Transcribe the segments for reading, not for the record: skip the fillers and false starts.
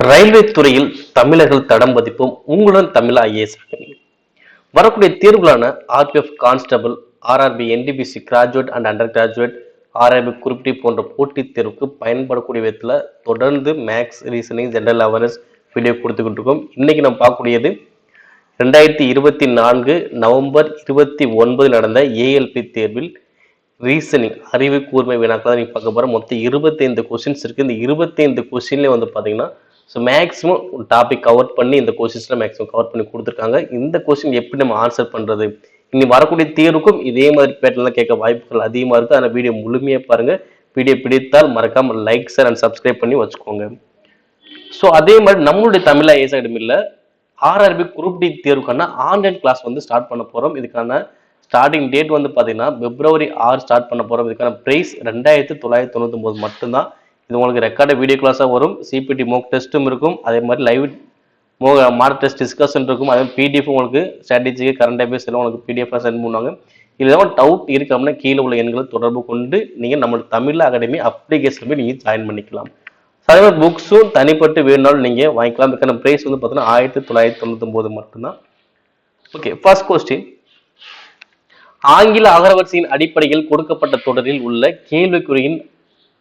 Railway துறையில் தமிழர்கள் தடம் பதிப்போம் உங்களுடன் தமிழ் ஐஏஎஸ் அகாடமி. வரக்கூடிய தேர்வுகளான RPF constable, RRB, NTPC graduate and under graduate, RRB group போன்ற போட்டித் தேர்வுக்கு பயன்படக்கூடிய விதத்தில் தொடர்ந்து maths, reasoning, general awareness video கொடுத்துக்கிட்டு இருக்கோம். இன்னைக்கு நம்ம பார்க்கக்கூடியது 2024 நவம்பர் 29 நடந்த ஏஎல்பி தேர்வில் ரீசனிங் அறிவு கூர்மை வினாக்கள் நீங்க பார்க்க போற. மொத்தம் 25 கொஸ்டின்ஸ் இருக்கு. இந்த 25 கொஸ்டின்ல வந்து பாத்தீங்கன்னா மேக்ஸிமம் டாபிக் கவர் பண்ணி இந்த கொஸ்டின்ஸ்ல மேக்ஸிமம் கவர் பண்ணி கொடுத்துருக்காங்க. இந்த கொஸ்டின் எப்படி நம்ம ஆன்சர் பண்றது, இனி வரக்கூடிய தேர்வுக்கும் இதே மாதிரி பேட்டர்லாம் கேட்க வாய்ப்புகள் அதிகமா இருக்கு. அந்த வீடியோ முழுமையா பாருங்க. வீடியோ பிடித்தால் மறக்காம லைக், ஷேர் அண்ட் சப்ஸ்கிரைப் பண்ணி வச்சுக்கோங்க. ஸோ அதே மாதிரி நம்மளுடைய தமிழ் ஐஏஎஸ் அகாடமியில் ஆர்ஆர்பி குரூப் டி தேர்வுக்கான ஆன்லைன் கிளாஸ் வந்து ஸ்டார்ட் பண்ண போறோம். இதுக்கான ஸ்டார்டிங் டேட் வந்து பார்த்தீங்கன்னா February 6 ஸ்டார்ட் பண்ண போறோம். இதுக்கான பிரைஸ் 2999 மட்டும்தான். இது உங்களுக்கு ரெக்கார்டு வீடியோ கிளாஸாக வரும். சிபிடி மோக் டெஸ்ட்டும் இருக்கும். அதே மாதிரி லைவ் மாடல் டெஸ்ட் டிஸ்கஷன் இருக்கும். அதே பிடிஎஃப் உங்களுக்கு ஸ்ட்ராட்டஜி, கரண்ட் அஃபேர்ஸ் எல்லாம் உங்களுக்கு பிடிஎஃப் சென்ட் பண்ணுவாங்க. இதில் ஏதாவது டவுட் இருக்கு அப்படின்னா கீழே உள்ள எண்களை தொடர்பு கொண்டு நீங்கள் நம்ம தமிழ் அகாடமி அப்ளிகேஷன் போய் நீங்கள் ஜாயின் பண்ணிக்கலாம். அதே மாதிரி புக்ஸும் தனிப்பட்டு வேணுனாலும் நீங்கள் வாங்கிக்கலாம். இதுக்கான பிரைஸ் வந்து பார்த்தீங்கன்னா 1999 மட்டும்தான். Okay, first question. ஆங்கில அகரவரிசையின் அடிப்படையில் கொடுக்கப்பட்ட தொடரில் உள்ள கேள்விக்குறியின்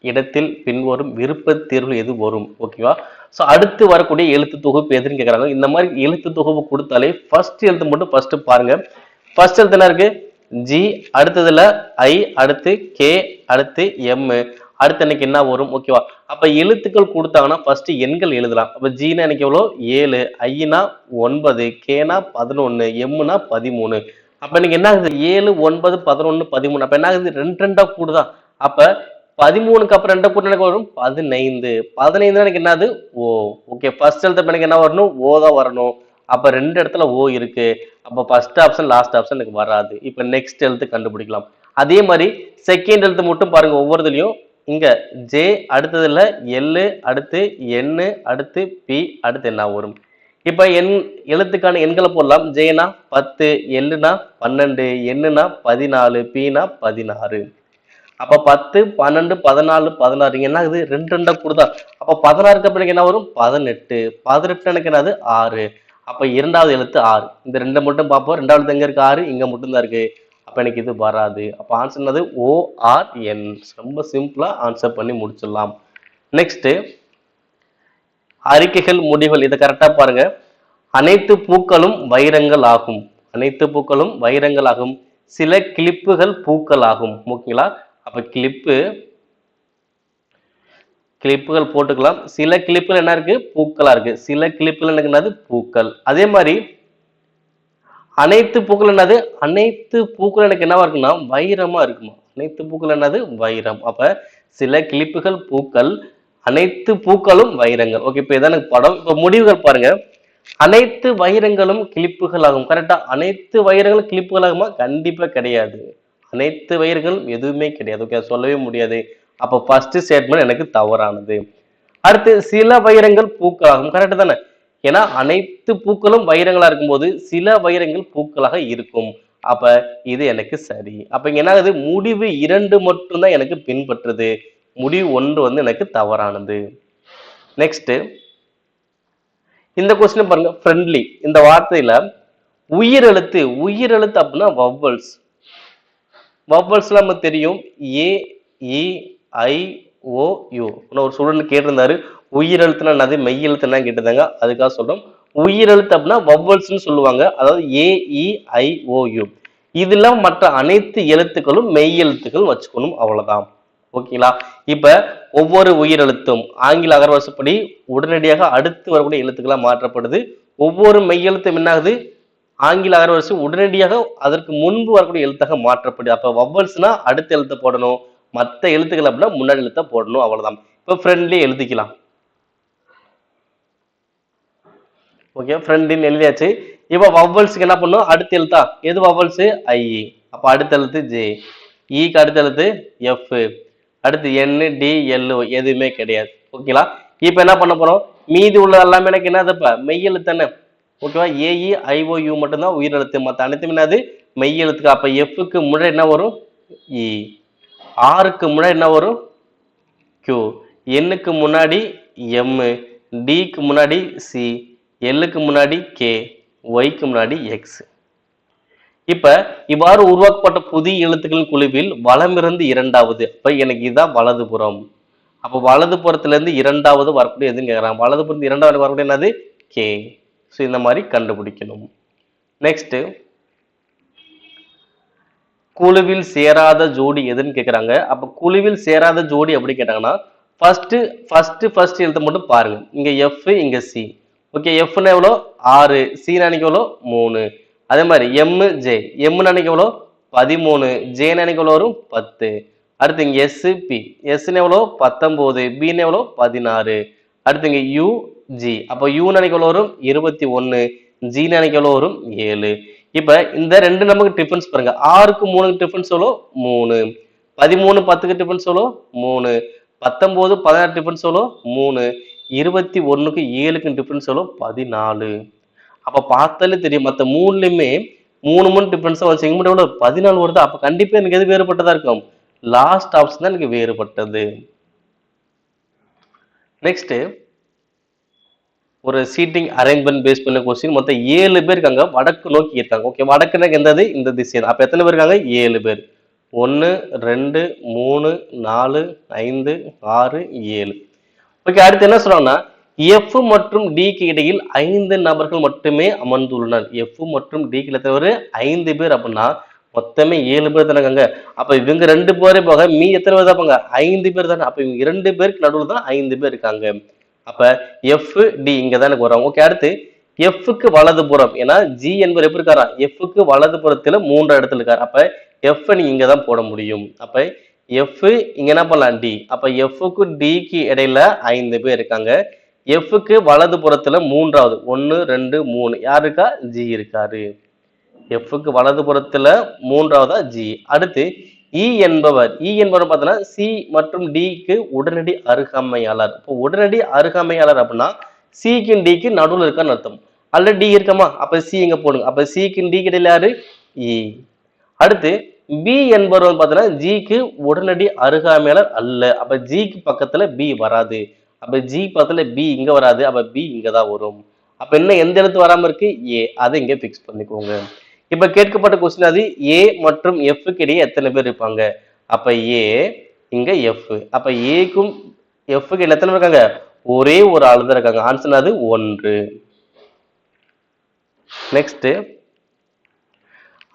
இடத்தில் பின்வரும் விருப்ப தேர்வு எது வரும்? ஓகேவா? ஸோ அடுத்து வரக்கூடிய எழுத்து தொகுப்பு எதுன்னு கேட்குறாங்க. இந்த மாதிரி எழுத்து தொகுப்பு கொடுத்தாலே ஃபர்ஸ்ட் எழுத்து மட்டும் ஃபர்ஸ்ட் பாருங்க. ஃபர்ஸ்ட் எழுத்து என்ன இருக்கு? ஜி, அடுத்ததுல ஐ, அடுத்து கே, அடுத்து எம், அடுத்து எனக்கு என்ன வரும்? ஓகேவா? அப்ப எழுத்துக்கள் கொடுத்தாங்கன்னா ஃபர்ஸ்ட் எண்கள் எழுதலாம். அப்ப ஜினா எனக்கு எவ்வளோ? 7, ஐனா 9, கேனா 11, எம்னா 13. அப்ப எனக்கு என்ன ஆகுது? 7, 9, 11, 13. அப்ப என்ன ஆகுது? ரெண்டு ரெண்டா கூடுதா? அப்ப 13க்கு அப்புறம் ரெண்டை கூட்ட எனக்கு வரும் 15. 15 எனக்கு என்னது? ஓ. ஓகே, ஃபர்ஸ்ட் எழுத்து எனக்கு என்ன வரணும்? ஓ தான் வரணும். அப்ப ரெண்டு இடத்துல ஓ இருக்கு. அப்ப ஃபர்ஸ்ட் ஆப்ஷன் லாஸ்ட் ஆப்ஷன் எனக்கு வராது. இப்ப நெக்ஸ்ட் எழுத்து கண்டுபிடிக்கலாம். அதே மாதிரி செகண்ட் எழுத்து மட்டும் பாருங்க. ஒவ்வொருதுலயும் இங்க ஜே, அடுத்ததுல எல், அடுத்து என், அடுத்து பி, அடுத்து என்ன வரும்? இப்ப எண் எழுத்துக்கான எண்களை போடலாம். ஜேனா 10, எல்லுனா 12, எண்ணுனா 14, பீனா 16. அப்ப 10, 12, 14, 16 என்ன ஆகுது? ரெண்டு ரெண்டா கூடுதா? அப்ப 16க்கு அப்புறம் என்ன வரும்? 18. 18 எனக்கு என்னது? 6. அப்ப இரண்டாவது எழுத்து 6. இந்த ரெண்டை மட்டும் பார்ப்போம். ரெண்டாவது எழுத்து எங்க இருக்கு? 6. இங்க மட்டும் தான் இருக்கு. அப்ப எனக்கு இது வராது. அப்ப ஆன்சர் என்னது? ORN. ரொம்ப சிம்பிளா ஆன்சர் பண்ணி முடிச்சிடலாம். நெக்ஸ்ட், அறிக்கைகள், முடிவுகள். இதை கரெக்டா பாருங்க. அனைத்து பூக்களும் வைரங்கள் ஆகும். அனைத்து பூக்களும் வைரங்கள் ஆகும். சில கிளிப்புகள் பூக்கள் ஆகும். ஓகேங்களா? அப்ப கிளிப்புகள் போட்டுக்கலாம். சில கிளிப்புகள் என்ன இருக்கு? பூக்களா இருக்கு. சில கிளிப்புகள் எனக்கு என்னது? பூக்கள். அதே மாதிரி அனைத்து பூக்கள் என்னது? அனைத்து பூக்கள் எனக்கு என்னவா இருக்குன்னா வைரமா இருக்குமா? அனைத்து பூக்கள் என்னது? வைரம். அப்ப சில கிளிப்புகள் பூக்கள், அனைத்து பூக்களும் வைரங்கள். ஓகே, இப்ப இதான் எனக்கு படம். இப்ப முடிவுகள் பாருங்க. அனைத்து வைரங்களும் கிளிப்புகள் ஆகும். கரெக்டா? அனைத்து வைரங்களும் கிளிப்புகள் ஆகுமா? கண்டிப்பா கிடையாது. அனைத்து வைரங்களும் எதுவுமே கிடையாது. ஓகே, சொல்லவே முடியாது. அப்ப ஃபர்ஸ்ட் ஸ்டேட்மெண்ட் எனக்கு தவறானது. அடுத்து, சில வைரங்கள் பூக்கள் ஆகும். கரெக்ட் தானே? ஏன்னா அனைத்து பூக்களும் வைரங்களா இருக்கும்போது சில வைரங்கள் பூக்களாக இருக்கும். அப்ப இது எனக்கு சரி. அப்ப இங்க என்ன ஆகுது? முடிவு 2 மட்டும்தான் எனக்கு பின்பற்றுது. முடிவு 1 வந்து எனக்கு தவறானது. நெக்ஸ்ட், இந்த கொஸ்டின் பாருங்க. ஃப்ரெண்ட்லி இந்த வார்த்தையில உயிரெழுத்து அப்படின்னா வவ்வல்ஸ். வவ்வல்ஸ்ல நமக்கு தெரியும். ஏ, இ, ஐ, ஓ, யூ. ஒரு ஸ்டூடெண்ட் கேட்டிருந்தாரு உயிரெழுத்துனா என்னது, மெய் எழுத்துனா கேட்டிருந்தாங்க. அதுக்காக சொல்றோம். உயிரெழுத்து அப்படின்னா வவ்வல்ஸ்ன்னு சொல்லுவாங்க. அதாவது ஏ, இ, ஐ, ஓ, யூ. இதுல மற்ற அனைத்து எழுத்துக்களும் மெய் எழுத்துக்கள் வச்சுக்கணும். அவ்வளவுதான். ஓகேங்களா? இப்ப ஒவ்வொரு உயிரெழுத்தும் ஆங்கில அகரவரிசைப்படி உடனடியாக அடுத்து வரக்கூடிய எழுத்துக்களா மாற்றப்படுது. ஒவ்வொரு மெய்யெழுத்தும் என்ன ஆகுது? ஆங்கில அகரவரிசை உடனடியாக அதற்கு முன்பு வரக்கூடிய எழுத்தாக மாற்றப்படுது. அப்ப வவ்வல்ஸ்னா அடுத்த எழுத்தை போடணும், மற்ற எழுத்துக்கள் அப்படின்னா முன்னாடி எழுத்த போடணும். அவ்வளவுதான். இப்ப ஃப்ரெண்ட்லி எழுதிக்கலாம். ஓகே, ஃப்ரெண்ட்லின்னு எழுதியாச்சு. இப்ப வவ்வல்ஸ்க்கு என்ன பண்ணும்? அடுத்த எழுத்தா எது? வவ்வல்ஸ் ஐ. அப்ப அடுத்த எழுத்து ஜே. ஈக்கு அடுத்த எழுத்து எஃப். அடுத்து என், டி, எல் எதுவுமே கிடையாது. ஓகேங்களா? இப்ப என்ன பண்ண போறோம்? மீதி உள்ள எல்லாமே எனக்கு என்னதுப்பா? மெய் எழுத்து தானே. ஓகேவா? ஏஇ, ஐஓ, யூ மட்டும்தான் உயிரெழுத்து. மற்ற அனைத்தும் என்னது? மெய் எழுத்துக்கு. அப்ப எஃப்க்கு முன்னாடி என்ன வரும்? இ. ஆருக்கு முன்னாடி என்ன வரும்? கியூ. எண்ணுக்கு முன்னாடி எம். டிக்கு முன்னாடி சி, எல்லுக்கு முன்னாடி கே, ஒய்க்கு முன்னாடி எக்ஸ். இப்ப இவ்வாறு உருவாக்கப்பட்ட புதிய எழுத்துக்களின் குழுவில் வலமிருந்து இரண்டாவது. இப்ப எனக்கு இதுதான் வலதுபுறம். அப்ப வலதுபுறத்துல இருந்து இரண்டாவது வரக்கூடிய எதுன்னு கேட்கறாங்க. வலதுபுறத்து இரண்டாவது வரக்கூடிய என்னது? கே. ஸோ இந்த மாதிரி கண்டுபிடிக்கணும். நெக்ஸ்ட், குழுவில் சேராத ஜோடி எதுன்னு கேட்கறாங்க. அப்ப குழுவில் சேராத ஜோடி எப்படி கேட்டாங்கன்னா, ஃபர்ஸ்ட் எழுத்து மட்டும் பாருங்க. இங்க எஃப், இங்க சி. ஓகே, எஃப்னா எவ்வளோ? 6, சி நாளைக்கு எவ்வளோ? 3. அதே மாதிரி எம் ஜே, எம் நாளைக்கு எவ்வளோ? 13, ஜே நாளைக்கு எவ்வளோ வரும்? 10. அடுத்து இங்க எஸ் பி, எஸ்ன்னு எவ்வளோ? 19, பின்னு எவ்வளோ? 16. அடுத்து இங்க யூ ஜி, அப்போ யூ நாளைக்கு எவ்வளோ வரும்? 21, ஜி நாளைக்கு எவ்வளோ வரும்? 7. இப்ப இந்த ரெண்டு நமக்கு டிஃபரன்ஸ் பாருங்க. 6க்கு 3க்கு டிஃபரன்ஸ் எவ்வளோ? 3. 13 10க்கு டிஃபரன்ஸ் எவ்வளோ? 3. 19 16 டிஃபரன்ஸ் எவ்வளோ? 3. 21க்கு 7க்கு டிஃபரன்ஸ் எவ்வளோ? 14. அப்ப பார்த்தாலே தெரியும், மற்ற மூணுலயுமே 3 டிஃபரன்ஸ் வச்சு இங்க மட்டும் எவ்வளோ? 14 வருது. அப்ப கண்டிப்பா எனக்கு எது வேறுபட்டதா இருக்கும்? லாஸ்ட் ஆப்ஷன் தான் எனக்கு வேறுபட்டது. நெக்ஸ்ட், ஒரு சீட்டிங் அரேஞ்ச்மெண்ட் பேஸ் பண்ண கொஸ்டின். மொத்தம் 7 பேர் இருக்காங்க, வடக்கு நோக்கி இருக்காங்க. ஓகே, வடக்குனா எந்தது? இந்த திசை தான். அப்ப எத்தனை பேர் இருக்காங்க? 7 பேர். 1 2 3 4 5 6 7. ஓகே, அடுத்து என்ன சொல்றாங்கன்னா, எஃப் மற்றும் டிக்கு இடையில் 5 நபர்கள் மட்டுமே அமர்ந்துள்ளனர். எஃப் மற்றும் டிக்கு எத்தனை 5 பேர். அப்படின்னா மொத்தமே 7 பேர் தானே இருக்காங்க. அப்ப இவங்க 2 பேரே போக மீ எத்தனை பேர் தான் இருப்பாங்க? 5 பேர் தானே. அப்ப இவங்க 2 பேருக்கு நடுவில் தான் 5 பேர் இருக்காங்க. அப்ப எஃப் டி இங்க தான் எனக்கு வரும். ஓகே, அடுத்து எஃப்க்கு வலதுபுறம், ஏன்னா ஜி என்பவர் எப்படி இருக்காரா? எஃப்க்கு வலதுபுறத்துல 3 இடத்துல இருக்காரு. அப்ப எஃப் நீங்க இங்க தான் போட முடியும். அப்ப எஃப் இங்க என்ன பண்ணலாம்? டி. அப்ப எஃப்க்கு டிக்கு இடையில 5 பேர் இருக்காங்க. எஃப்க்கு வலதுபுறத்துல 3வது 1 2 3 யார் இருக்கா? ஜி இருக்காரு. எஃப்க்கு வலதுபுறத்துல 3வதா ஜி. அடுத்து இ என்பவர் பார்த்தோன்னா சி மற்றும் டிக்கு உடனடி அருகாமையாளர். இப்போ உடனடி அருகாமையாளர் அப்படின்னா சிக்கு டிக்கு நடுவில் இருக்கான்னு அர்த்தம். அல்ல டி இருக்கமா? அப்ப சி இங்க போடுங்க. அப்ப சிக்கு டி இடையில யாரு? இ. அடுத்து பி என்பவர் பார்த்தோன்னா ஜிக்கு உடனடி அருகாமையாளர் அல்ல. அப்ப ஜிக்கு பக்கத்துல பி வராது. அப்ப ஜி பக்கத்துல பி இங்க வராது. அப்ப பி இங்க தான் வரும். அப்ப என்ன எந்த எழுத்து வராம இருக்கு? ஏ. அதை இங்க பிக்ஸ் பண்ணிக்கோங்க. இப்ப கேட்கப்பட்ட கொஸ்டின் அது ஏ மற்றும் எஃப்க்கு இடையே எத்தனை பேர் இருப்பாங்க? அப்ப ஏ இங்க எஃப். அப்ப ஏக்கும் எஃப்க்கு இடையில எத்தனை இருக்காங்க? ஒரே ஒரு ஆளு தான் இருக்காங்க. ஆன்சர் அது 1. நெக்ஸ்ட்,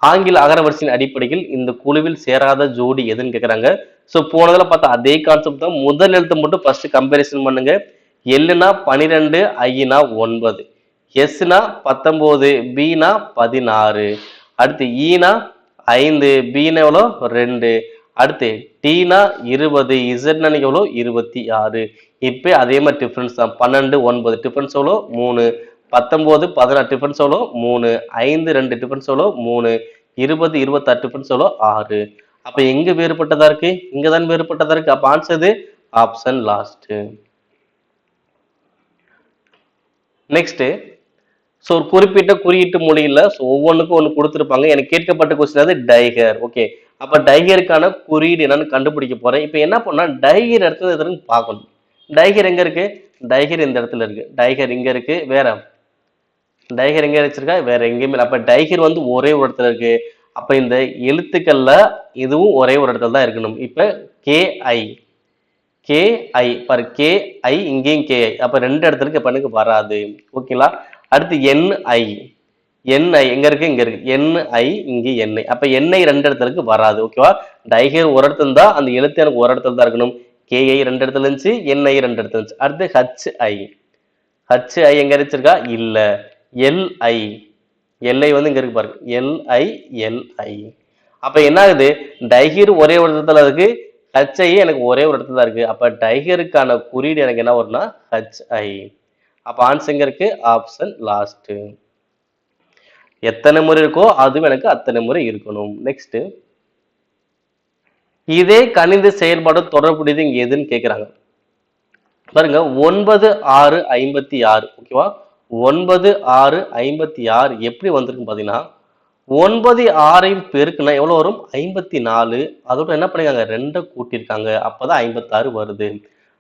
ஆங்கில அகரவரிசையின் அடிப்படையில் இந்த குழுவில் சேராத ஜோடி எதுன்னு கேக்குறாங்க. சோ போனதுல பார்த்தா அதே கான்செப்ட் தான். முதல் எழுத்து மட்டும் ஃபர்ஸ்ட் கம்பேரிசன் பண்ணுங்க. எல்னா 12, ஐனா 9, எஸ்னா 19, பினா 16. அடுத்து ஈனா 5, பினா எவ்வளோ? 2. அடுத்து டீனா 20, இசட்னா எவ்வளோ? 26. இப்ப அதே மாதிரி டிஃபரன்ஸ் தான். 12 9 டிஃபரன்ஸ் எவ்வளோ? 3. 19 16 டிஃபரன்ஸ் எவ்வளோ? 3. 5 2 டிஃபரன்ஸ் எவ்வளோ? 3. 20 26 டிஃபரன்ஸ் எவ்வளோ? 6. அப்ப எங்க வேறுபட்டதா இருக்கு? இங்கதான் வேறுபட்டதா இருக்கு. அப்ப answer option last. Next, so ஒரு குறிப்பிட்ட குறியீட்டு மொழியில ஒவ்வொன்றுக்கும் ஒன்று கொடுத்துருப்பாங்க. எனக்கு கேட்கப்பட்ட கொஸ்டின் அது டைகர். ஓகே, அப்ப டைகருக்கான குறியீடு என்னன்னு கண்டுபிடிக்க போறேன். இப்போ என்ன பண்ணா டைகர் இடத்துல எதுன்னு பார்க்கணும். டைகர் எங்க இருக்கு? டைகர் இந்த இடத்துல இருக்கு. டைகர் இங்க இருக்கு. வேற டைகர் எங்க வச்சிருக்கா? வேற எங்கேயுமே. அப்ப டைகர் வந்து ஒரே ஒரு இடத்துல இருக்கு. அப்ப இந்த எழுத்துக்கள்ல இதுவும் ஒரே ஒரு இடத்துல தான் இருக்கணும். இப்ப கேஐ கேஐ பாரு, கேஐ இங்கேயும் கேஐ. அப்ப 2 இடத்துக்கு இப்ப எனக்கு வராது. ஓகேங்களா? அடுத்து என்ஐ எங்க இருக்கு? இங்க இருக்கு. என்ஐ இங்க என்ஐ. அப்ப என்ஐ 2 இடத்துக்கு வராது. ஓகேவா? டைகர் ஒரு இடத்துல தான், அந்த எழுத்து எனக்கு ஒரு இடத்துல தான் இருக்கணும். கேஐ 2 இடத்துல இருந்துச்சு, என்ஐ 2 இடத்துல இருந்துச்சு. அடுத்து ஹச்ஐ எங்க இருந்துச்சிருக்கா? இல்ல. எல்ஐ எல்ஐ வந்து இங்க இருக்கு பாருங்க. எல்ஐ. அப்ப என்ன ஆகுது? டைகர் ஒரே ஒரு இடத்துல இருக்கு, ஹச்ஐ எனக்கு ஒரே ஒரு இடத்துல தான் இருக்கு. அப்ப டைகருக்கான குறியீடு எனக்கு என்ன வரும்னா ஹச்ஐ. அப்ப ஆன்சர் எங்க இருக்கு? Option last. எத்தனை முறை இருக்கோ அதுவும் எனக்கு அத்தனை முறை இருக்கணும். நெக்ஸ்ட், இதே கணித செயல்பாடு தொடர்புடையது இங்க எதுன்னு கேக்குறாங்க பாருங்க. 9 6 56. ஓகேவா? 9 6 56 எப்படி வந்திருக்கு பாத்தீங்கன்னா, 9 6 பெருக்குனா எவ்வளவு வரும்? 54. அதோட என்ன பண்ணிருக்காங்க? 2 கூட்டியிருக்காங்க. அப்பதான் 56 வருது.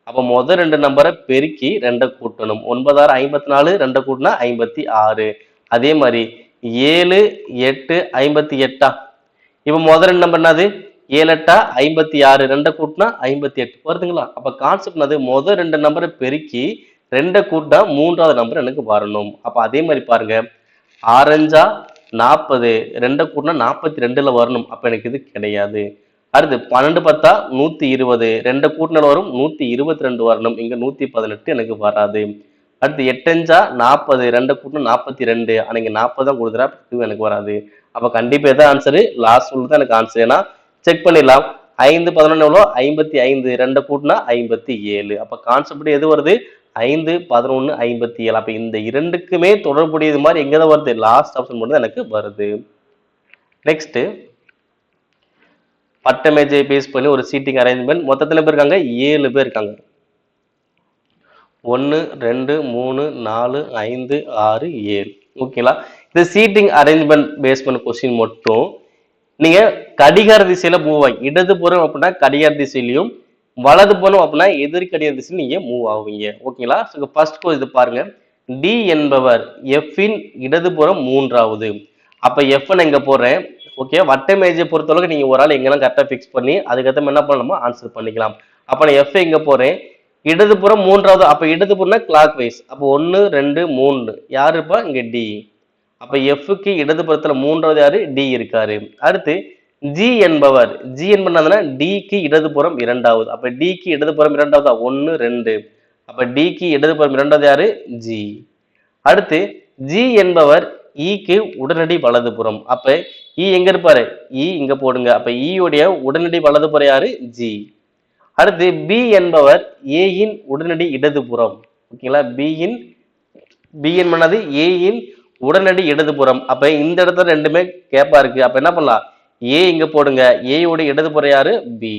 அப்ப முதல் ரெண்டு நம்பரை பெருக்கி ரெண்டை கூட்டணும். 9 6 54, ரெண்டை கூட்டினா 56. அதே மாதிரி 7 8 58. இப்ப முதல் ரெண்டு நம்பர் என்னது? 7 8 56, ரெண்டை கூட்டினா 58 வருதுங்களா? அப்ப கான்செப்ட் என்னது? முதல் ரெண்டு நம்பரை பெருக்கி ரெண்டை கூட்டினா மூன்றாவது நம்பர் எனக்கு வரணும். அப்ப அதே மாதிரி பாருங்க, 6 5 40, ரெண்டை கூட்டினா 42ல வரணும். அப்ப எனக்கு இது கிடையாது. அடுத்து 12 10 120, ரெண்டை கூட்டினால் வரும் 122 வரணும். இங்க 118 எனக்கு வராது. அடுத்து 8 5 40, ரெண்டை கூட்டினா 42, ஆனா இங்க 40 தான் கொடுக்குறா, இது எனக்கு வராது. அப்ப கண்டிப்பா எதாவது ஆன்சரு லாஸ்ட் உள்ள தான் எனக்கு ஆன்சர். ஏன்னா செக் பண்ணிடலாம். 5 11 எவ்வளோ? 55, ரெண்டை கூட்டினா 57. அப்ப கான்செப்ட் எது வருது? 5 11 57. அப்ப இந்த இரண்டுக்குமே தொடர்புடையது மாதிரி எங்கதான் வருது? லாஸ்ட் ஆப்ஷன் மட்டும் தான் எனக்கு வருது. நெக்ஸ்ட், பட்ட மேஜை பேஸ் பண்ணி ஒரு சீட்டிங் அரேஞ்ச்மெண்ட். மொத்தத்தில் பேர் இருக்காங்க? 7 பேர் இருக்காங்க. 1 2 3 4 5 6 7. ஓகேங்களா? இந்த சீட்டிங் அரேஞ்ச்மெண்ட் பேஸ் பண்ண கொஸ்டின் மட்டும் நீங்க கடிகார திசையில மூவ் ஆகி, இடது புறம் அப்படின்னா கடிகார திசையிலையும், வலது புறம் அப்படின்னா எதிர் கடிகார திசையிலும் நீங்க மூவ் ஆவீங்க. ஓகேங்களா? ஃபர்ஸ்ட் இது பாருங்க. டி என்பவர் எஃப்இன் இடதுபுறம் மூன்றாவது. அப்ப எஃப் எங்க போடுறேன்? ஓகே, வட்ட மேஜை பொறுத்தளவுக்கு நீங்க ஒரு ஆள் எங்கெல்லாம் கரெக்டா பிக்ஸ் பண்ணி அதுக்கேற்ற என்ன பண்ணலாமோ ஆன்சர் பண்ணிக்கலாம். அப்ப நான் எஃப் எங்க போறேன்? இடதுபுறம் மூன்றாவது. அப்ப இடதுபுறம்னா கிளாக் வைஸ். அப்போ 1 2 3 யாரு இருப்பா? இங்க டி. அப்ப எஃப்க்கு இடதுபுறத்துல மூன்றாவது யாரு? டி இருக்காரு. அடுத்து ஜி என்பவர், ஜி என்பதுனா டிக்கு இடதுபுறம் இரண்டாவது. அப்ப டிக்கு இடதுபுறம் இரண்டாவது 1 2. அப்ப டிக்கு இடதுபுறம் இரண்டாவது யாரு? ஜி. அடுத்து ஜி என்பவர் ஈக்கு உடனடி வலதுபுறம். அப்ப இ எங்க இருப்பாரு? இ இங்க போடுங்க. அப்ப இ உடைய உடனடி வலதுபுறம் யாரு? ஜி. அடுத்து பி என்பவர் ஏயின் உடனடி இடதுபுறம். ஓகேங்களா? பி என்பது ஏயின் உடனடி இடதுபுறம். அப்ப இந்த இடத்துல ரெண்டுமே கேப்பா இருக்கு. அப்ப என்ன பண்ணலாம்? ஏ இங்க போடுங்க. ஏ உடைய இடதுபுறம் யாரு? பி.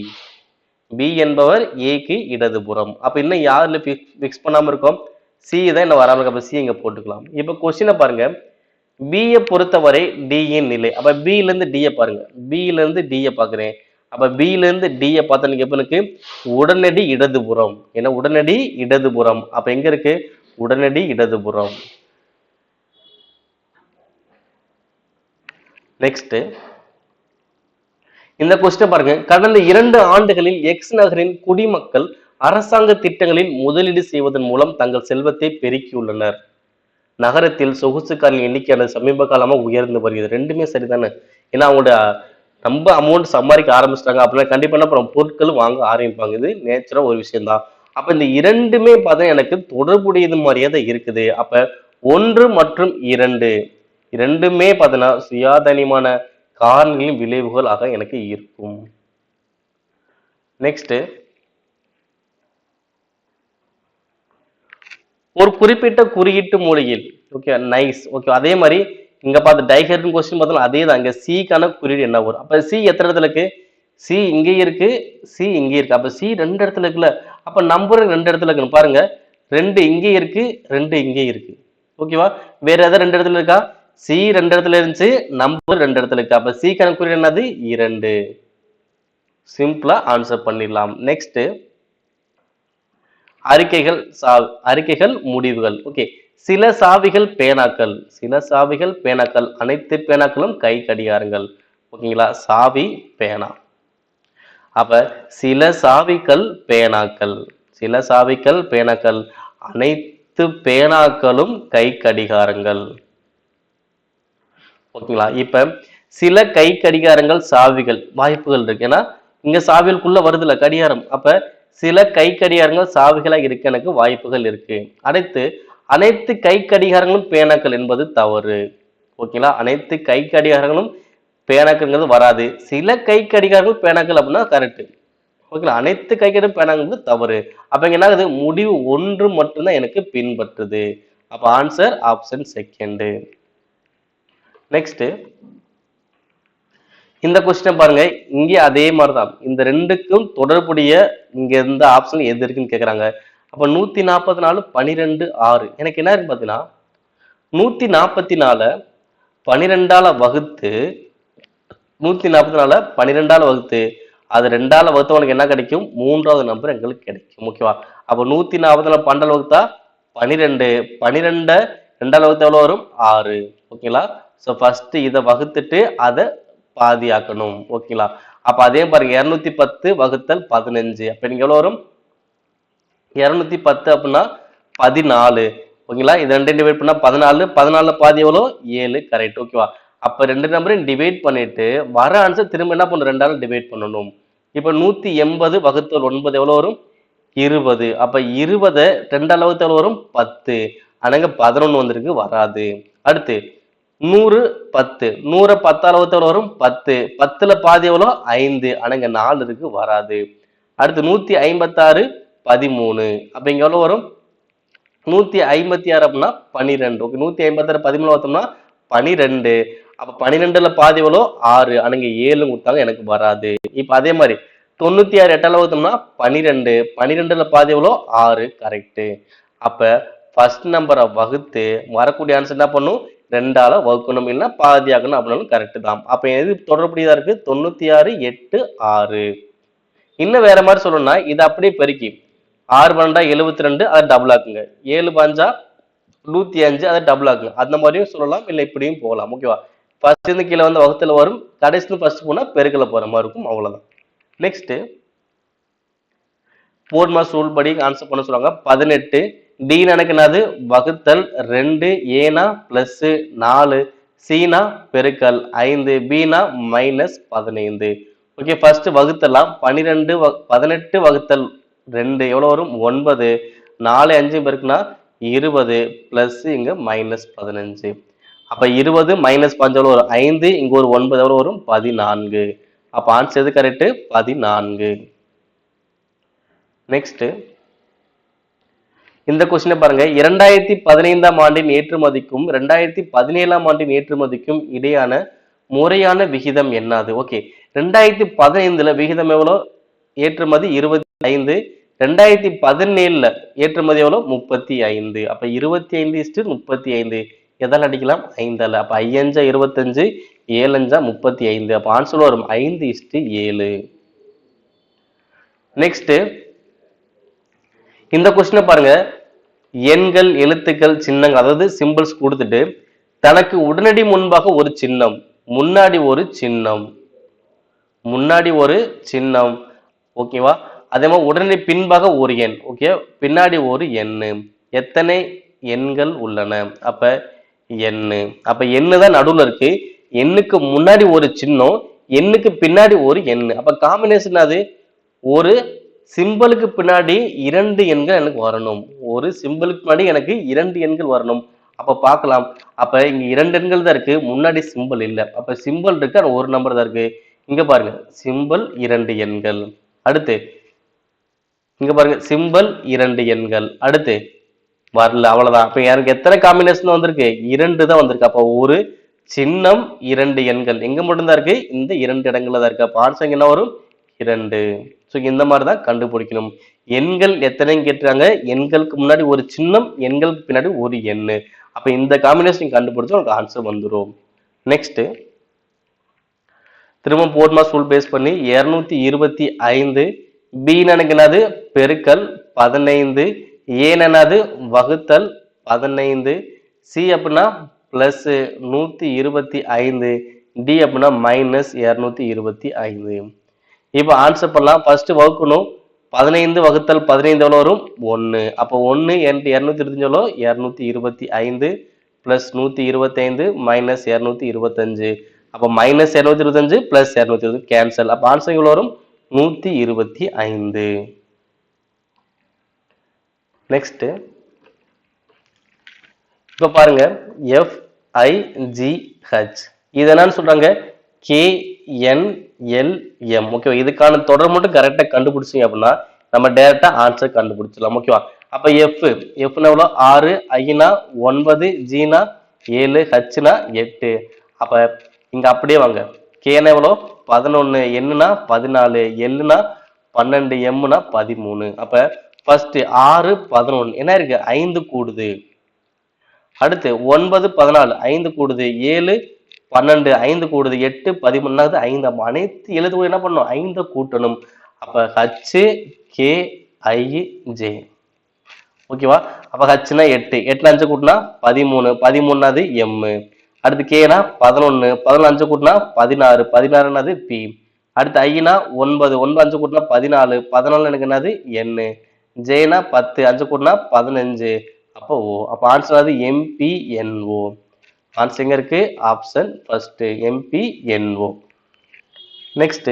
பி என்பவர் ஏக்கு இடதுபுறம். அப்ப இன்னும் யாருல பிக்ஸ் பண்ணாம இருக்கோம்? சி தான் என்ன வராம இருக்கு. அப்ப சி இங்க போட்டுக்கலாம். இப்ப கொஸ்டினை பாருங்க. பியை பொறுத்தவரை டியின் நிலை. அப்ப பில இருந்து டியை பாருங்க. பில இருந்து டியை பாக்குறேன். அப்ப பில இருந்து டியை பார்த்தா எனக்கு உடனடி இடதுபுறம். ஏன்னா உடனடி இடதுபுறம். அப்ப எங்க இருக்கு? உடனடி இடதுபுறம். நெக்ஸ்ட், இந்த கொஸ்டின் பாருங்க. கடந்த 2 ஆண்டுகளில் எக்ஸ் நகரின் குடிமக்கள் அரசாங்க திட்டங்களில் முதலீடு செய்வதன் மூலம் தங்கள் செல்வத்தை பெருக்கியுள்ளனர். நகரத்தில் சொகுசுக்காரின் எண்ணிக்கையான சமீப காலமா உயர்ந்து வருகிறது. ரெண்டுமே சரிதானே? ஏன்னா அவங்களோட ரொம்ப அமௌண்ட் சம்பாதிக்க ஆரம்பிச்சிட்டாங்க அப்படின்னா கண்டிப்பா என்ன பண்ணும்? பொருட்கள் வாங்க ஆரம்பிப்பாங்க. இது நேச்சுரா ஒரு விஷயம் தான். அப்ப இந்த இரண்டுமே பார்த்தா எனக்கு தொடர்புடையது மாதிரியே தான் இருக்குது. அப்ப 1 மற்றும் 2 இரண்டுமே பார்த்தீங்கன்னா சுயாதீனமான காரணிகளின் விளைவுகள் ஆக எனக்கு இருக்கும். நெக்ஸ்ட், ஒரு குறிப்பிட்ட குறியீட்டு மொழியில், ஓகே நைஸ், ஓகே அதே மாதிரி இங்க பார்த்து டைஹெட்ரன் கொஸ்டின் பார்த்தோம் அதே தான். இங்க சிக்கான குறியீடு என்ன வரும்? அப்ப சி எத்தனை இடத்துல இருக்கு? சி இங்கே இருக்கு, சி இங்கே இருக்கு. அப்ப சி 2 இடத்துல இருக்குல்ல, அப்ப நம்பர் 2 இடத்துல இருக்கு பாருங்க. 2 இங்கே இருக்கு, 2 இங்கே இருக்கு. ஓகேவா? வேற ஏதாவது 2 இடத்துல இருக்கா? சி 2 இடத்துல இருந்துச்சு, நம்பர் 2 இடத்துல இருக்கு. அப்ப சிக்கான குறியீடு என்னது? 2. சிம்பிளா ஆன்சர் பண்ணிடலாம். நெக்ஸ்ட், அறிக்கைகள் முடிவுகள். ஓகே, சில சாவிகள் பேனாக்கள், சில சாவிகள் பேனாக்கள், அனைத்து பேனாக்களும் கை கடிகாரங்கள். ஓகேங்களா? சாவி பேனா. அப்ப சில சாவிகள் பேனாக்கள், சில சாவிகள் பேனாக்கள், அனைத்து பேனாக்களும் கை கடிகாரங்கள். ஓகேங்களா? இப்ப சில கை கடிகாரங்கள் சாவிகள் வாய்ப்புகள் இருக்கு. ஏன்னா இங்க சாவிகளுக்குள்ள வருதுல கடிகாரம். அப்ப சில கை கடிகாரங்கள் சாவிகளா இருக்க எனக்கு வாய்ப்புகள் இருக்கு. அடுத்து அனைத்து கை கடிகாரங்களும் பேனாக்கள் என்பது தவறு. ஓகேங்களா? அனைத்து கை கடிகாரங்களும் பேனாக்கள் வராது. சில கை கடிகாரங்கள் பேனாக்கள் அப்படின்னா கரெக்ட். ஓகேங்களா? அனைத்து கை கடிகாரம் பேனாக்கள் தவறு. அப்ப இங்க என்ன ஆகுது? முடிவு 1 மட்டும்தான் எனக்கு பின்பற்றுது. அப்ப ஆன்சர் ஆப்ஷன் செகண்ட். நெக்ஸ்ட், இந்த கொஸ்டின் பாருங்க. இங்கே அதே மாதிரிதான். இந்த ரெண்டுக்கும் தொடர்புடைய இங்க இருந்த ஆப்ஷன் எது இருக்குன்னு கேக்குறாங்க. அப்ப 144 12 6 எனக்கு என்ன இருக்கு பாத்தீங்கன்னா 144 12ஆல வகுத்து 144 12ஆல வகுத்து அது 2ஆல வகுத்தா உனக்கு என்ன கிடைக்கும்? 3வது நம்பர் எங்களுக்கு கிடைக்கும். ஓகேவா? அப்போ 140 12 வகுத்தா 12. 12 2ஆல வகுத்தா எவ்வளவு வரும்? 6. ஓகேங்களா? ஸோ ஃபர்ஸ்ட் இதை வகுத்துட்டு அதை பாதியாக்கணும். ஓகேங்களா? அப்ப அதே பாருங்க 210 வகுத்தல் 15. அப்ப நீங்க எவ்வளவு வரும்? 210 அப்படின்னா 14. ஓகேங்களா? இது ரெண்டு டிவைட் பண்ணா 14. 14 பாதி எவ்வளோ? 7. கரெக்ட். ஓகேவா? அப்ப ரெண்டு நம்பரையும் டிவைட் பண்ணிட்டு வர ஆன்சர் திரும்ப என்ன பண்ணணும்? 2ஆல டிவைட் பண்ணணும். இப்ப 180 வகுத்தல் 9 எவ்வளவு வரும்? 20. அப்ப 20 2ஆல வகுத்தல் எவ்வளவு வரும்? 10. அனங்க 11 வந்திருக்கு, வராது. அடுத்து 100 10. 100 10ஆல வகுத்தல் எவ்வளவு வரும்? 10. 10ல பாதி எவ்வளோ? 5. அனங்க 4 இருக்கு, வராது. அடுத்து 156 13. அப்ப இங்க எவ்வளவு வரும்? 156 அப்படின்னா 12. ஓகே, 156 13 பார்த்தோம்னா 12. அப்ப 12ல பாதி எவ்வளோ? 6. அனங்க 7 கொடுத்தாங்க, எனக்கு வராது. இப்ப அதே மாதிரி 96 8ஆல வகுத்தோம்னா 12. 12ல பாதி எவ்வளோ? 6. கரெக்ட். அப்ப ஃபர்ஸ்ட் நம்பரை வகுத்து வரக்கூடிய ஆன்சர் என்ன பண்ணும்? 2ஆல வகுக்கணும், இல்லைன்னா பாதியாகணும் அப்படின்னாலும் கரெக்ட் தான். அப்ப எது தொடர்புடையதா இருக்கு? 96 8 6. இன்னும் வேற மாதிரி சொல்லணும்னா இதை அப்படியே பெருக்கி 6 12 72, அதை டபுள் ஆக்குங்க. 7 5 105, அதை டபுள் ஆக்குங்க. அந்த மாதிரியும் சொல்லலாம், இல்லை இப்படியும் போகலாம். ஓகேவா? ஃபர்ஸ்ட் இருந்து கீழே வந்து வகுத்துல வரும், கடைசி ஃபர்ஸ்ட் போனா பெருக்கல போற மாதிரி இருக்கும். அவ்வளவுதான். நெக்ஸ்ட் 4 மார்க்ஸ் ரூல் படி ஆன்சர் பண்ண சொல்றாங்க. 18 டி நினைக்கிறது வகுத்தல் 2 ஏனா பிளஸ் 4 சீனா பெருக்கல் 5 பீனா மைனஸ் 15. ஓகே, ஃபர்ஸ்ட் வகுத்தலாம். 18 வகுத்தல் 2 எவ்வளவு வரும்? 9. 4 5 பெருக்குனா 20 பிளஸ் இங்க மைனஸ் 15. அப்ப 20 மைனஸ் 5 எவ்வளவு வரும்? 5. இங்க ஒரு 9 எவ்வளவு வரும்? 14. அப்ப ஆன்சர் எது கரெக்ட்? 14. நெக்ஸ்ட் இந்த கொஸ்டினை பாருங்க. 2015ஆம் ஆண்டின் ஏற்றுமதிக்கும் 2017ஆம் ஆண்டின் ஏற்றுமதிக்கும் இடையான முறையான விகிதம் என்னது? ஓகே, 2015ல விகிதம் எவ்வளோ? ஏற்றுமதி 25. 2017ல ஏற்றுமதி எவ்வளோ? 35. அப்ப 25:35 எதால் அடிக்கலாம்? 5ஆல. அப்ப 5 25, 7 35. அப்ப ஆன்சர் வரும் 5:7. நெக்ஸ்ட் இந்த கொஸ்டினை பாருங்க. எண்கள் எழுத்துக்கள் சின்னங்கள் அதாவது சிம்பிள்ஸ் கொடுத்துட்டு தனக்கு உடனடி முன்பாக ஒரு சின்னம், முன்னாடி ஒரு சின்னம், முன்னாடி ஒரு சின்னம். ஓகேவா? அதே மாதிரி உடனடி பின்பாக ஒரு எண். ஓகே, பின்னாடி ஒரு எண்ணு. எத்தனை எண்கள் உள்ளன? அப்ப எண்ணு. அப்ப எண்ணு தான் நடுவுல இருக்கு. எண்ணுக்கு முன்னாடி ஒரு சின்னம், எண்ணுக்கு பின்னாடி ஒரு எண்ணு. அப்ப காம்பினேஷன் அது ஒரு சிம்பிளுக்கு பின்னாடி 2 எண்கள் எனக்கு வரணும். ஒரு சிம்பிளுக்கு முன்னாடி எனக்கு 2 எண்கள் வரணும். அப்ப பார்க்கலாம். அப்ப இங்க 2 எண்கள் தான் இருக்கு, முன்னாடி சிம்பிள் இல்ல. அப்ப சிம்பிள் இருக்கு, ஆனா ஒரு நம்பர் தான் இருக்கு. இங்க பாருங்க, சிம்பிள் 2 எண்கள். அடுத்து இங்க பாருங்க, சிம்பிள் 2 எண்கள். அடுத்து வரல, அவ்வளவுதான். அப்ப எனக்கு எத்தனை காம்பினேஷன் வந்திருக்கு? 2 தான் வந்திருக்கு. அப்ப ஒரு சின்னம் 2 எண்கள் எங்க மட்டும்தான் இருக்கு? இந்த 2 இடங்கள்ல தான் இருக்கு. அப்ப ஆன்சர் என்ன வரும்? 2. ஸோ இந்த மாதிரி தான் கண்டுபிடிக்கணும். எண்கள் எத்தனைன்னு கேட்டுறாங்க. எண்களுக்கு முன்னாடி ஒரு சின்னம், எண்களுக்கு பின்னாடி ஒரு எண்ணு. அப்ப இந்த காம்பினேஷன் கண்டுபிடிச்சா உங்களுக்கு ஆன்சர் வந்துடும். நெக்ஸ்ட் திரும்ப 4 மார்க்ஸ் ரூல் பேஸ் பண்ணி 225 பி நினைக்கிறது பெருக்கல் 15, ஏ என்னது வகுத்தல் 15, சி அப்படின்னா பிளஸ் 125, டி அப்படின்னா மைனஸ் 225. இப்ப ஆன்சர் பண்ணலாம். ஃபர்ஸ்ட் வகுக்கணும். 15 வகுத்தல் 15 எவ்வளவு வரும்? 1. அப்போ 1 into 225 எவ்வளோ? 225 பிளஸ் 125 மைனஸ் 225. அப்போ மைனஸ் 225 பிளஸ் 220 கேன்சல். அப்போ ஆன்சர் எவ்வளவு வரும்? 125. நெக்ஸ்ட் இப்ப பாருங்க, FIGH இது என்னன்னு சொல்றாங்க? KNLM. ஓகேவா? இதுக்கான தொடர் மட்டும் கரெக்டா கண்டுபிடிச்சிங்க அப்படின்னா நம்ம டைரக்டா ஆன்சர் கண்டுபிடிச்சிடலாம். ஓகேவா? அப்ப எஃப்னா எவ்வளோ? 6, ஐனா 9, ஜீனா 7, ஹச்னா 8. அப்ப இங்க அப்படியே வாங்க. கேனா எவ்வளோ? 11, என்னன்னா 14, எல்லுனா 12, எம்னா 13. அப்ப ஃபர்ஸ்ட் 6 11 என்ன இருக்கு? 5 கூடுது. அடுத்து 9 14 5 கூடுது. 7 12 5 கூடுது 8 13 5. அப்ப அனைத்து எழுத்துக்களும் என்ன பண்ணணும்? 5 கூட்டணும். அப்ப H K I J. ஓகேவா? அப்ப Hனா 8 8ல 5 கூட்டினா 13 13னாது M. அடுத்து Kனா 11 11 5 கூட்டினா 16 16னாது P. அடுத்து Iனா 9 9 5 கூட்டினா 14 14 எனக்கு என்னது N. Jனா 10 5 கூட்டினா 15. அப்போ O. அப்ப ஆன்சர் அது MPNO. ஆன்சர் எங்க இருக்கு? Option first MPNO. நெக்ஸ்ட்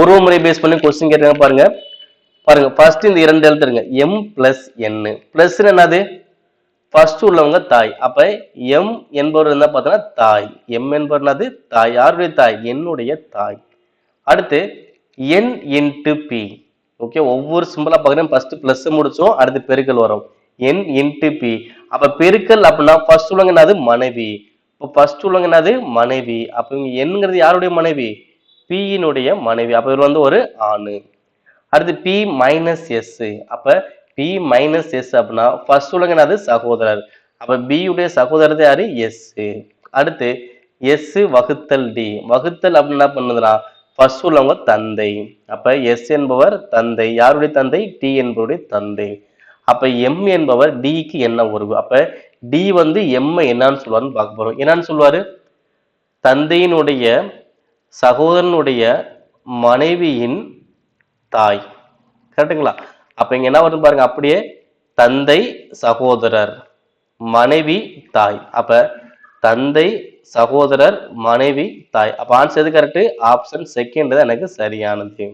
உருவமுறை பேஸ் பண்ணி கொஸ்டின் கேட்டாங்க பாருங்க. பாருங்க ஃபர்ஸ்ட் இந்த இரண்டு எழுத்து இருங்க M பிளஸ் N. பிளஸ் என்னது? ஃபர்ஸ்ட் உள்ளவங்க தாய். அப்ப M என்பவர் என்ன பார்த்தா தாய். M என்பவர் என்னது? தாய். யாருடைய தாய்? என்னுடைய தாய். அடுத்து N இன்டு P. ஓகே, ஒவ்வொரு சிம்பிளா பாக்குறேன். ஃபர்ஸ்ட் பிளஸ் முடிச்சோம், அடுத்து பெருக்கல் வரும். N into P. அப்ப பெருக்கல் அப்படின்னா ஃபர்ஸ்ட் உள்ளவங்க என்னது? மனைவி. இப்போ ஃபர்ஸ்ட் உள்ளவங்க என்னது? மனைவி. அப்ப இங்க Nங்கிறது யாருடைய மனைவி? P யினுடைய மனைவி. அப்ப இவர் வந்து ஒரு ஆணு. அடுத்து P மைனஸ் S. அப்ப P மைனஸ் S அப்படின்னா ஃபர்ஸ்ட் உள்ளவங்க என்னது? சகோதரர். அப்ப B உடைய சகோதரர் யாரு? S. அடுத்து S வகுத்தல் D. வகுத்தல் அப்படின்னு என்ன பண்ணுதுன்னா ஃபர்ஸ்ட் உள்ளவங்க தந்தை. அப்ப S என்பவர் தந்தை. யாருடைய தந்தை? T என்பவருடைய தந்தை. அப்ப M என்பவர் D க்கு என்ன உறவு? அப்ப D வந்து M என்னன்னு சொல்லுவாருன்னு பார்க்க போறோம். என்னன்னு சொல்லுவாரு? தந்தையினுடைய சகோதரனுடைய மனைவியின் தாய். கரெக்டுங்களா? அப்ப இங்க என்ன வரும் பாருங்க, அப்படியே தந்தை சகோதரர் மனைவி தாய். அப்ப தந்தை சகோதரர் மனைவி தாய். அப்ப ஆன்சர் எது கரெக்ட்? ஆப்ஷன் செகண்ட் தான் எனக்கு சரியானது.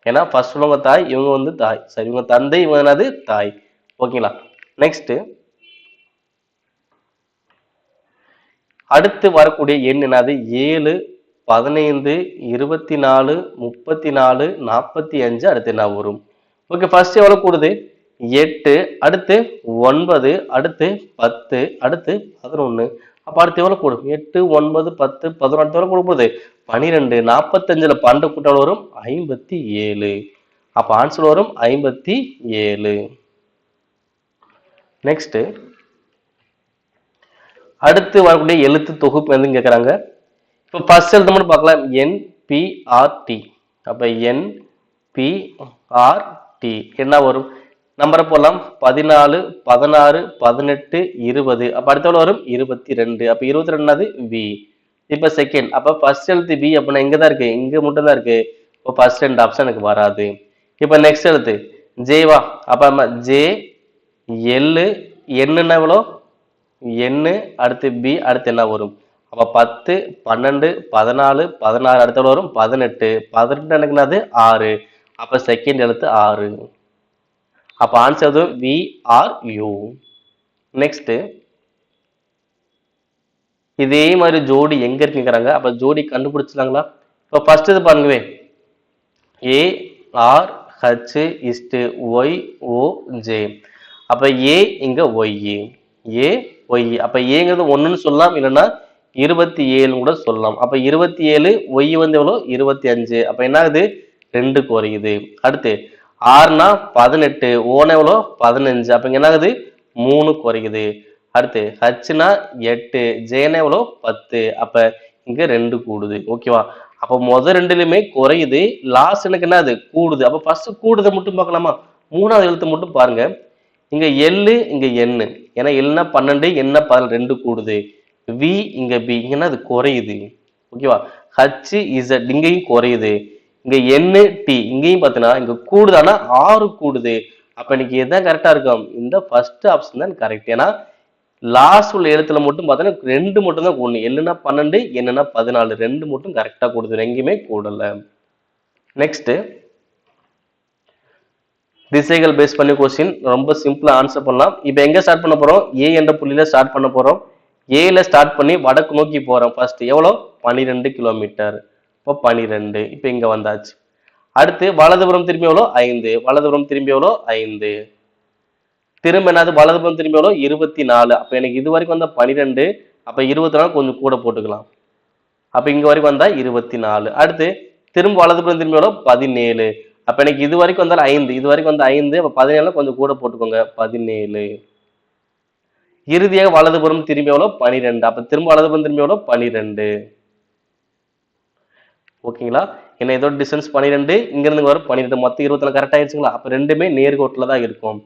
ஏன்னா ஃபர்ஸ்ட் உள்ளவங்க தாய், இவங்க வந்து தாய். சரி, இவங்க தந்தை, இவங்க என்னது? தாய். ஓகேங்களா? நெக்ஸ்ட் அடுத்து வரக்கூடிய எண் என்னது? 7 15 24 34 45. அடுத்து என்ன வரும்? ஓகே, ஃபர்ஸ்ட் எவ்வளவு கூடுது? 8. அடுத்து 9. அடுத்து 10. அடுத்து 11. அப்ப அடுத்து எவ்வளவு கூடும்? 8 9 10 11. அடுத்து எவ்வளவு கூடும் போகுது? 12. 45ல 12 கூட்டால் வரும் 57. அப்ப ஆன்சர் வரும் 57. நெக்ஸ்ட் அடுத்து வரக்கூடிய எழுத்து தொகுப்பு வந்து கேட்கறாங்க. இப்போ ஃபர்ஸ்ட் எழுத்து மட்டும் பார்க்கலாம். NPRT. அப்ப NPRT என்ன வரும்? நம்பரை போடலாம். 14 16 18 20. அப்ப அடுத்த வரும் 22. அப்ப 22னாது V. இப்ப செகண்ட். அப்ப ஃபர்ஸ்ட் எழுத்து V அப்படின்னா இங்க தான் இருக்கு, இங்க மட்டும் தான் இருக்கு. இப்போ ஃபர்ஸ்ட் ரெண்டு ஆப்ஷன் எனக்கு வராது. இப்ப நெக்ஸ்ட் எழுத்து ஜேவா. அப்ப J L என்ன எவ்வளோ? N. அடுத்து B. அடுத்து என்ன வரும்? அப்ப 10 12 14 16. அடுத்த வரும் 18. 18 எனக்கு என்னது? 6. அப்ப செகண்ட் எழுத்து 6. அப்ப ஆன்சர் VRU. நெக்ஸ்ட் இதே மாதிரி ஜோடி எங்க இருக்குங்கிறாங்க. அப்ப ஜோடி கண்டுபிடிச்சிட்டாங்களா? இப்ப ஃபர்ஸ்ட் இது பாருங்கவே, ARHYOJ. அப்ப A இங்க Y. AY. அப்ப ஏங்கிறது 1ன்னு சொல்லலாம், இல்லைன்னா 27 கூட சொல்லலாம். அப்ப 27 Y வந்து எவ்வளோ? 25. அப்ப என்ன ஆகுது? 2 குறையுது. அடுத்து ஆறுனா 18. ஓன எவ்வளோ? 15. அப்ப இங்க என்ன ஆகுது? 3 குறையுது. அடுத்து ஹச்னா 8. ஜேனா எவ்வளோ? 10. அப்ப இங்க 2 கூடுது. ஓகேவா? அப்ப முதல் ரெண்டுலயுமே குறையுது, லாஸ்ட் எனக்கு என்னது? கூடுது. அப்ப ஃபர்ஸ்ட் கூடுதை மட்டும் பார்க்கலாமா? மூணாவது எழுத்து மட்டும் பாருங்க. இங்க எல்லு, இங்க எண்ணு. ஏன்னா எல்னா 12, என்ன 12, 2 கூடுது. வி இங்க பி, இங்கன்னா அது குறையுது. ஓகேவா? ஹச் இசட் இங்கேயும் குறையுது. இங்க என்னு டி இங்கேயும் பார்த்தீங்கன்னா இங்க கூடுதானா 6 கூடுது. அப்ப இன்னைக்கு எதான் கரெக்டா இருக்கும்? இந்த ஃபர்ஸ்ட் ஆப்ஷன் தான் கரெக்ட். ஏன்னா லாஸ்ட் உள்ள எழுத்துல மட்டும் பார்த்தீங்கன்னா 2 மட்டும் தான் கூடணும். எல்லுனா 12, என்னன்னா 14. 2 மட்டும் கரெக்டா கூடுது, எங்கேயுமே கூடல. நெக்ஸ்ட் திசைகள் பேஸ் பண்ணி கொஸ்டின் ரொம்ப சிம்பிளா ஆன்சர் பண்ணலாம். இப்போ எங்க ஸ்டார்ட் பண்ண போறோம்? ஏ என்ற புள்ளியில ஸ்டார்ட் பண்ண போறோம். ஏல ஸ்டார்ட் பண்ணி வடக்கு நோக்கி போறோம். ஃபர்ஸ்ட் எவ்வளோ? 12 கிலோமீட்டர். இப்போ 12. இப்போ இங்க வந்தாச்சு. அடுத்து வலதுபுறம் திரும்பி எவ்வளோ? 5. வலதுபுறம் திரும்பி எவ்வளோ? 5. திரும்ப என்னது? வலதுபுறம் திரும்பி எவ்வளோ? 24. அப்ப எனக்கு இது வரைக்கும் வந்தா 12. அப்ப 24 கொஞ்சம் கூட போட்டுக்கலாம். அப்ப இங்க வரைக்கும் வந்தா 24. அடுத்து திரும்ப வலதுபுறம் திரும்பி எவ்வளோ? 17. அப்ப எனக்கு இது வரைக்கும் வந்தாலும் 5. இது வரைக்கும் வந்து 5. அப்ப 17 கொஞ்சம் கூட போட்டுக்கோங்க, 17. இறுதியாக வலதுபுறம் திரும்பி எவ்வளோ 12. அப்ப திரும்ப வலதுபுறம் திரும்பி எவ்வளோ 12. ஓகேங்களா? ஏன்னா இதோட டிஸ்டன்ஸ் 12, இங்க இருந்து வரும் 12, மொத்தம் 24 கரெக்ட் ஆயிடுச்சுங்களா? அப்ப ரெண்டுமே நேர்கோட்டுல தான் இருக்கும்.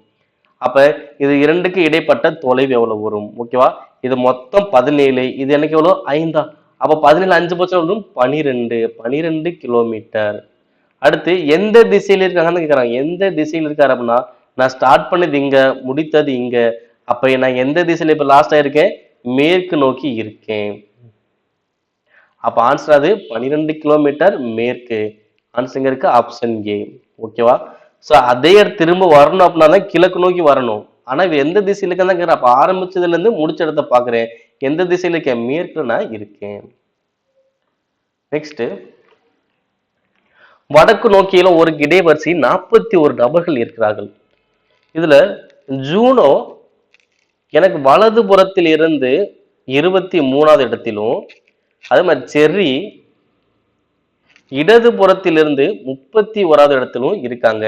அப்ப இது இரண்டுக்கு இடைப்பட்ட தொலைவு எவ்வளவு வரும்? ஓகேவா? இது மொத்தம் 17, இது எனக்கு எவ்வளோ 5. அப்ப 17 5 பட்சம் வரும் 12, 12 கிலோமீட்டர். அடுத்து எந்த திசையில இருக்காங்கன்னு கேக்குறாங்க. எந்த திசையில இருக்காரு அப்படின்னா, நான் ஸ்டார்ட் பண்ணது இங்க, முடித்தது இங்க. அப்ப நான் எந்த திசையில இப்ப லாஸ்ட் ஆயிருக்கேன்? மேற்கு நோக்கி இருக்கேன். அப்ப ஆன்சர் அது 12 கிலோமீட்டர் மேற்கு. ஆன்சர் எங்க இருக்கு? Option A. ஓகேவா? சோ அதே திரும்ப வரணும் அப்படின்னா தான் கிழக்கு நோக்கி வரணும். ஆனா இது எந்த திசையில இருக்கேன்னு தான் கேக்குறேன். அப்ப ஆரம்பிச்சதுல இருந்து முடிச்ச இடத்த பாக்குறேன். எந்த திசையில இருக்கேன்? மேற்குல நான் இருக்கேன். நெக்ஸ்ட், வடக்கு நோக்கியில ஒரு இடைவரிசை 41 நபர்கள் இருக்கிறார்கள். இதுல ஜூனோ எனக்கு வலது புறத்தில் இருந்து 23வது இடத்திலும், அதே மாதிரி செர்ரி இடது புறத்திலிருந்து 31வது இடத்திலும் இருக்காங்க.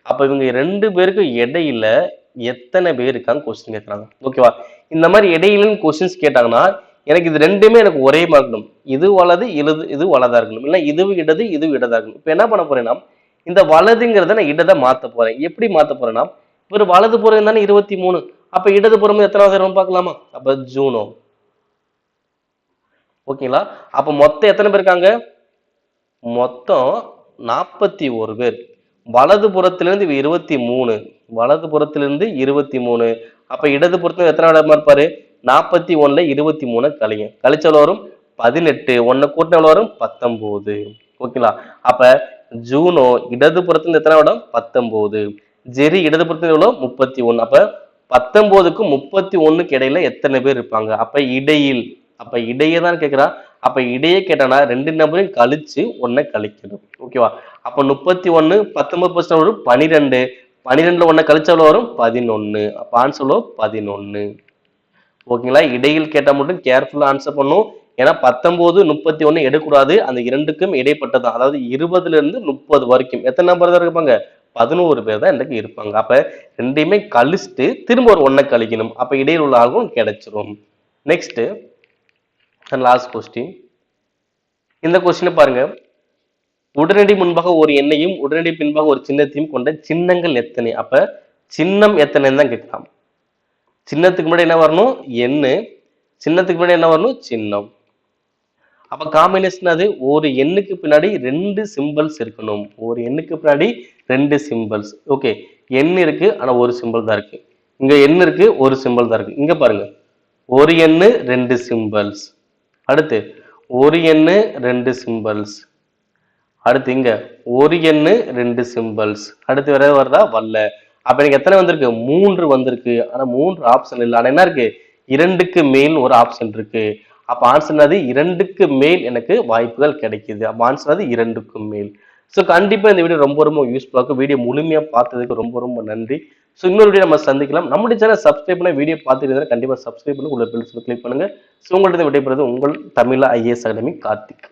அப்ப இவங்க 2 பேருக்கு இடையில எத்தனை பேர் இருக்காங்க கொஸ்டின் கேட்கறாங்க. ஓகேவா? இந்த மாதிரி இடையிலன்னு கொஸ்டின்ஸ் கேட்டாங்கன்னா எனக்கு இது ரெண்டுமே எனக்கு ஒரே மாதிரி இருக்கணும். இது வலது இது வலதா இருக்கணும், இல்ல இது இடது இது இடதா இருக்கணும். இப்ப என்ன பண்ண போறேன்னா, இந்த வலதுங்கிறத நான் இடத மாத்த போறேன். எப்படி மாத்த போறேன்னா, ஒரு வலது புறம் தானே 23, அப்ப இடது புறம் எத்தனாவது இடம் பார்க்கலாமா? அப்ப ஜூனோ. ஓகேங்களா? அப்ப மொத்தம் எத்தனை பேர் இருக்காங்க? மொத்தம் 41 பேர். வலது புறத்திலிருந்து 23, வலது புறத்திலிருந்து 23. அப்ப இடது புறத்துல எத்தனை இடமா இருப்பாரு? 41ல 23 கழிங்க. கழிச்சல் வரும் 18, 1 கூட்டின எவ்வளவு வரும்? 19. ஓகேங்களா? அப்ப ஜூனோ இடது புறத்துல எத்தனை இடம்? 19. ஜெரி இடது புறத்துல எவ்வளவு? 31. அப்ப 19க்கும் 31க்கு இடையில எத்தனை பேர் இருப்பாங்க? அப்ப இடையில், அப்ப இடையே தான் கேட்கிறா. அப்ப இடையே கேட்டானா 2 நம்பரையும் கழிச்சு 1 கழிக்கணும். ஓகேவா? அப்ப 31 19% வரும் 12, 12ல 1 கழிச்சா எவ்வளவு வரும்? 11. அப்ப ஆன்சர் 11. ஓகேங்களா? இடையில் கேட்டா மட்டும் கேர்ஃபுல்லா ஆன்சர் பண்ணும். ஏன்னா 19 31 எடுக்கூடாது. அந்த இரண்டுக்கும் இடைப்பட்டதான். அதாவது 20ல இருந்து 30 வரைக்கும் எத்தனை நம்பர் தான் இருப்பாங்க? 11 பேர் தான் எனக்கு இருப்பாங்க. அப்ப ரெண்டையுமே கழிச்சுட்டு திரும்ப ஒரு 1 கழிக்கணும். அப்ப இடையில் உள்ள ஆகும் கிடைச்சிரும். Next last question. இந்த கொஸ்டினை பாருங்க. உடனடி முன்பாக ஒரு எண்ணையும் உடனடி பின்பாக ஒரு சின்னத்தையும் கொண்ட சின்னங்கள் எத்தனை? அப்ப சின்னம் எத்தனைன்னு தான் கேட்கலாம். சின்னத்துக்கு முன்னாடி என்ன வரணும்? எண்ணு. சின்னத்துக்கு முன்னாடி என்ன வரணும்? சின்னம். அப்ப காம்பினேஷன் அது ஒரு எண்ணுக்கு பின்னாடி 2 சிம்பிள்ஸ் இருக்கணும். ஒரு எண்ணுக்கு பின்னாடி 2 சிம்பிள்ஸ். ஓகே, எண் இருக்கு, ஆனா ஒரு சிம்பிள் தான் இருக்கு. இங்க எண் இருக்கு, ஒரு சிம்பிள் தான் இருக்கு. இங்க பாருங்க, ஒரு எண்ணு 2 சிம்பிள்ஸ். அடுத்து ஒரு எண்ணு 2 சிம்பிள்ஸ். அடுத்து இங்க ஒரு எண்ணு 2 சிம்பிள்ஸ். அடுத்து வேற வருதா? வரல. அப்ப எனக்கு எத்தனை வந்திருக்கு? 3 வந்திருக்கு. ஆனா 3 ஆப்ஷன் இல்லை. ஆனா என்ன இருக்கு? 2க்கு மேல் ஒரு ஆப்ஷன் இருக்கு. அப்ப ஆன்சர் அது 2க்கு மேல் எனக்கு வாய்ப்புகள் கிடைக்குது. அப்ப ஆன்சர் அது 2க்கும் மேல். ஸோ கண்டிப்பா இந்த வீடியோ ரொம்ப ரொம்ப யூஸ்ஃபுல்லா இருக்கும். வீடியோ முழுமையா பார்த்ததுக்கு ரொம்ப ரொம்ப நன்றி. ஸோ இன்னொரு வீடியோ நம்ம சந்திக்கலாம். நம்முடைய சேனல் சப்ஸ்கிரைப் பண்ண வீடியோ பார்த்துட்டு கண்டிப்பா சப்ஸ்கிரைப் பண்ணி உள்ள பெல் கிளிக் பண்ணுங்க. ஸோ உங்கள்கிட்ட விடைபெறுவது உங்கள் தமிழ் IAS அகாடமி கார்த்திக்.